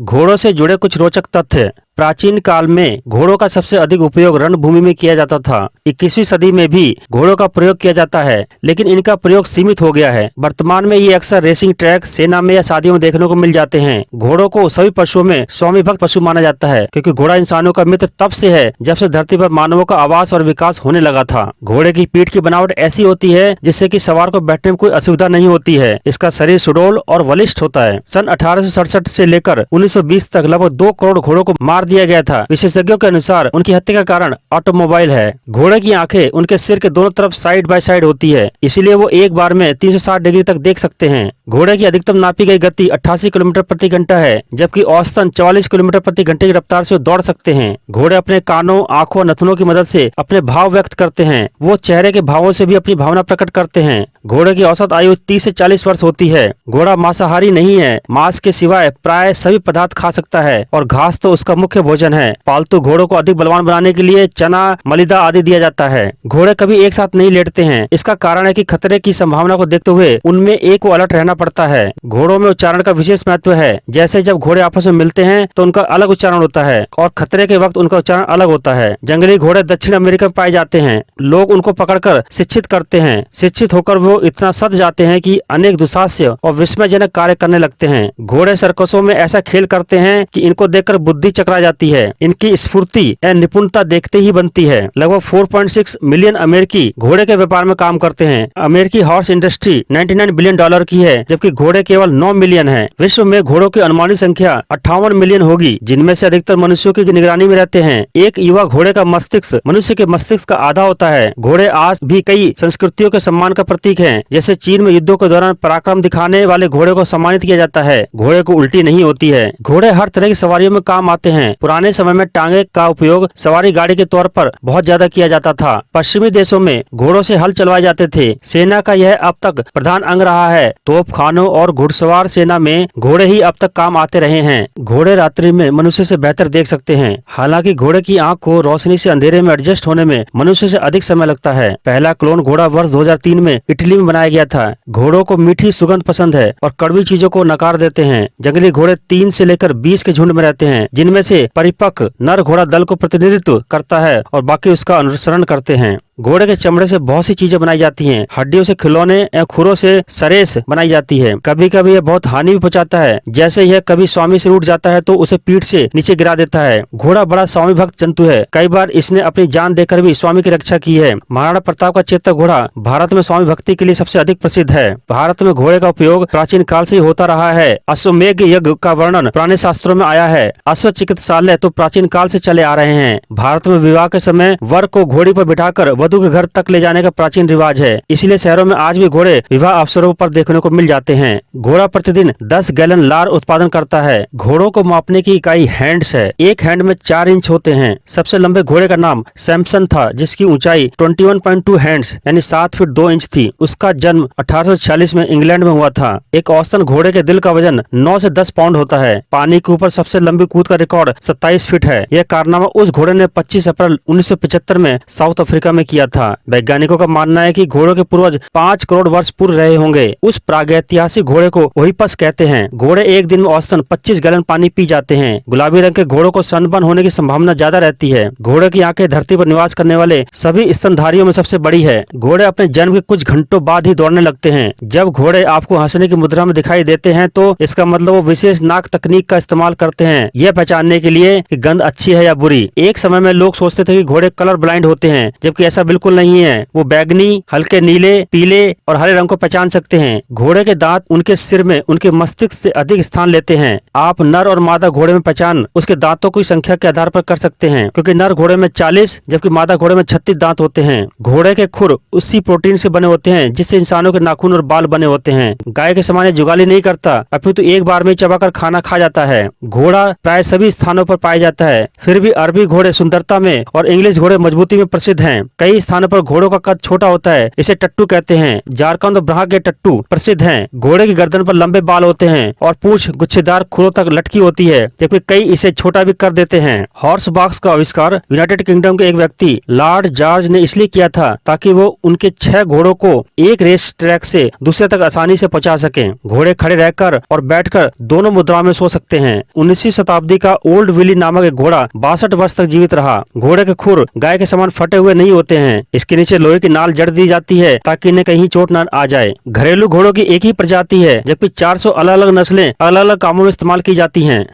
घोड़ों से जुड़े कुछ रोचक तथ्य। प्राचीन काल में घोड़ों का सबसे अधिक उपयोग रणभूमि में किया जाता था। 21वीं सदी में भी घोड़ों का प्रयोग किया जाता है, लेकिन इनका प्रयोग सीमित हो गया है। वर्तमान में ये अक्सर रेसिंग ट्रैक, सेना में या शादियों में देखने को मिल जाते हैं। घोड़ों को सभी पशुओं में स्वामी भक्त पशु माना जाता है, क्योंकि घोड़ा इंसानों का मित्र तब से है जब से धरती पर मानवों का आवास और विकास होने लगा था। घोड़े की पीठ की बनावट ऐसी होती है जिससे कि सवार को बैठने में कोई असुविधा नहीं होती है। इसका शरीर सुडौल और बलिष्ठ होता है। सन 1867 से लेकर 1920 तक लगभग 2 करोड़ घोड़ों को मार दिया गया था। विशेषज्ञों के अनुसार उनकी हत्या का कारण ऑटोमोबाइल है। घोड़े की आंखें उनके सिर के दोनों तरफ साइड बाय साइड होती है, इसीलिए वो एक बार में 360 डिग्री तक देख सकते हैं। घोड़े की अधिकतम नापी गई गति 88 किलोमीटर प्रति घंटा है, जबकि औसतन 44 किलोमीटर प्रति घंटे की रफ्तार से दौड़ सकते हैं। घोड़े अपने कानों, आंखों, नथनों की मदद से अपने भाव व्यक्त करते हैं। वो चेहरे के भावों से भी अपनी भावना प्रकट करते हैं। घोड़े की औसत आयु 30 से 40 वर्ष होती है। घोड़ा मांसाहारी नहीं है, मांस के सिवाय प्राय सभी पदार्थ खा सकता है और घास तो उसका मुख्य भोजन है। पालतू घोड़ों को अधिक बलवान बनाने के लिए चना, मलिदा आदि दिया जाता है। घोड़े कभी एक साथ नहीं लेटते हैं। इसका कारण है कि खतरे की संभावना को देखते हुए उनमें एक को अलर्ट रहना पड़ता है। घोड़ों में उच्चारण का विशेष महत्व है। जैसे जब घोड़े आपस में मिलते हैं तो उनका अलग उच्चारण होता है और खतरे के वक्त उनका उच्चारण अलग होता है। जंगली घोड़े दक्षिण अमेरिका में पाए जाते हैं। लोग उनको पकड़कर शिक्षित करते हैं। शिक्षित होकर वो इतना सध जाते हैं कि अनेक दुस्साहस्य और विस्मयजनक कार्य करने लगते हैं। घोड़े सर्कसों में ऐसा खेल करते हैं कि इनको देखकर बुद्धि चकरा जाती है। इनकी स्फूर्ति या निपुणता देखते ही बनती है। लगभग 4.6 मिलियन अमेरिकी घोड़े के व्यापार में काम करते हैं। अमेरिकी हॉर्स इंडस्ट्री 99 बिलियन डॉलर की है, जबकि घोड़े केवल 9 मिलियन है। विश्व में घोड़ों की अनुमानित संख्या 58 मिलियन होगी, जिनमें से अधिकतर मनुष्यों की निगरानी में रहते हैं। एक युवा घोड़े का मस्तिष्क मनुष्य के मस्तिष्क का आधा होता है। घोड़े आज भी कई संस्कृतियों के सम्मान का प्रतीक हैं। जैसे चीन में युद्धों के दौरान पराक्रम दिखाने वाले घोड़े को सम्मानित किया जाता है। घोड़े को उल्टी नहीं होती है। घोड़े हर तरह की सवारियों में काम आते हैं। पुराने समय में टांगे का उपयोग सवारी गाड़ी के तौर पर बहुत ज्यादा किया जाता था। पश्चिमी देशों में घोड़ों से हल चलवाए जाते थे। सेना का यह अब तक प्रधान अंग रहा है। तोपखानों और घुड़सवार सेना में घोड़े ही अब तक काम आते रहे हैं। घोड़े रात्रि में मनुष्य से बेहतर देख सकते हैं। हालांकि घोड़े की आंख को रोशनी से अंधेरे में एडजस्ट होने में मनुष्य से अधिक समय लगता है। पहला क्लोन घोड़ा वर्ष 2003 में इटली में बनाया गया था। घोड़ों को मीठी सुगंध पसंद है और कड़वी चीजों को नकार देते हैं। जंगली घोड़े 3 से लेकर 20 के झुंड में रहते हैं, जिनमें से परिपक्व नर घोड़ा दल को प्रतिनिधित्व करता है और बाकी उसका अनुसरण करते हैं। घोड़े के चमड़े से बहुत सी चीजें बनाई जाती हैं। हड्डियों से खिलौने या खुरों से सरेस बनाई जाती है। कभी कभी यह बहुत हानि भी पहुंचाता है। जैसे यह कभी स्वामी से उठ जाता है तो उसे पीठ से नीचे गिरा देता है। घोड़ा बड़ा स्वामी भक्त जंतु है। कई बार इसने अपनी जान देकर भी स्वामी की रक्षा की है। महाराणा प्रताप का चेतक घोड़ा भारत में स्वामी भक्ति के लिए सबसे अधिक प्रसिद्ध है। भारत में घोड़े का उपयोग प्राचीन काल से होता रहा है। अश्वमेध यज्ञ का वर्णन पुराने शास्त्रों में आया है। अश्व चिकित्सालय तो प्राचीन काल से चले आ रहे हैं। भारत में विवाह के समय वर को घोड़ी पर बिठाकर वधु के घर तक ले जाने का प्राचीन रिवाज है। इसलिए शहरों में आज भी घोड़े विवाह अवसरों पर देखने को मिल जाते हैं। घोड़ा प्रतिदिन 10 गैलन लार उत्पादन करता है। घोड़ों को मापने की इकाई हैंड्स है। एक हैंड में 4 इंच होते हैं। सबसे लंबे घोड़े का नाम सैमसन था, जिसकी ऊंचाई 21.2 हैंड्स यानी 7 फीट 2 इंच थी। उसका जन्म 1846 में इंग्लैंड में हुआ था। एक औसतन घोड़े के दिल का वजन 9 से 10 पाउंड होता है। पानी के ऊपर सबसे लंबी कूद का रिकॉर्ड 27 फीट है। यह कारनामा उस घोड़े ने 25 अप्रैल 1975 में साउथ अफ्रीका में किया था। वैज्ञानिकों का मानना है कि घोड़ों के पूर्वज 5 करोड़ वर्ष पूर्व रहे होंगे। उस प्रागैतिहासिक घोड़े को ओहिपस कहते हैं। घोड़े एक दिन में औसतन 25 गैलन पानी पी जाते हैं। गुलाबी रंग के घोड़ों को सनबर्न होने की संभावना ज्यादा रहती है। घोड़े की आंखें धरती पर निवास करने वाले सभी स्तनधारियों में सबसे बड़ी है। घोड़े अपने जन्म के कुछ घंटों बाद ही दौड़ने लगते हैं। जब घोड़े आपको हंसने की मुद्रा में दिखाई देते हैं तो इसका मतलब वो विशेष नाक तकनीक का इस्तेमाल करते हैं, यह पहचानने के लिए कि गंध अच्छी है या बुरी। एक समय में लोग सोचते थे कि घोड़े कलर ब्लाइंड होते हैं, जबकि ऐसा बिल्कुल नहीं है। वो बैगनी, हल्के नीले, पीले और हरे रंग को पहचान सकते हैं। घोड़े के दांत उनके सिर में उनके मस्तिष्क से अधिक स्थान लेते हैं। आप नर और मादा घोड़े में पहचान उसके दांतों की संख्या के आधार पर कर सकते हैं, क्योंकि नर घोड़े में 40 जबकि मादा घोड़े में 36 दांत होते हैं। घोड़े के खुर उसी प्रोटीन से बने होते हैं जिससे इंसानों के नाखून और बाल बने होते हैं। गाय के समान जुगाली नहीं करता, अपितु एक बार में चबाकर खाना खा जाता है। घोड़ा प्राय सभी स्थानों पर पाया जाता है। फिर भी अरबी घोड़े सुंदरता में और इंग्लिश घोड़े मजबूती में प्रसिद्ध हैं। कई कई स्थानों पर घोड़ों का कद छोटा होता है, इसे टट्टू कहते हैं। झारखंड और ब्रहा के टट्टू प्रसिद्ध हैं। घोड़े की गर्दन पर लंबे बाल होते हैं और पूंछ गुच्छेदार खुरों तक लटकी होती है, जबकि कई इसे छोटा भी कर देते हैं। हॉर्स बॉक्स का आविष्कार यूनाइटेड किंगडम के एक व्यक्ति लॉर्ड जॉर्ज ने इसलिए किया था ताकि वो उनके 6 घोड़ों को एक रेस ट्रैक से दूसरे तक आसानी से पहुंचा सकें। घोड़े खड़े रहकर और बैठकर दोनों मुद्राओं में सो सकते हैं। 19वीं शताब्दी का ओल्ड विली नामक एक घोड़ा 62 वर्ष तक जीवित रहा। घोड़े के खुर गाय के समान फटे हुए नहीं होते हैं। इसके नीचे लोहे की नाल जड़ दी जाती है ताकि इन्हें कहीं चोट न आ जाए। घरेलू घोड़ों की एक ही प्रजाति है, जबकि 400 अलग अलग नस्लें अलग अलग कामों में इस्तेमाल की जाती हैं।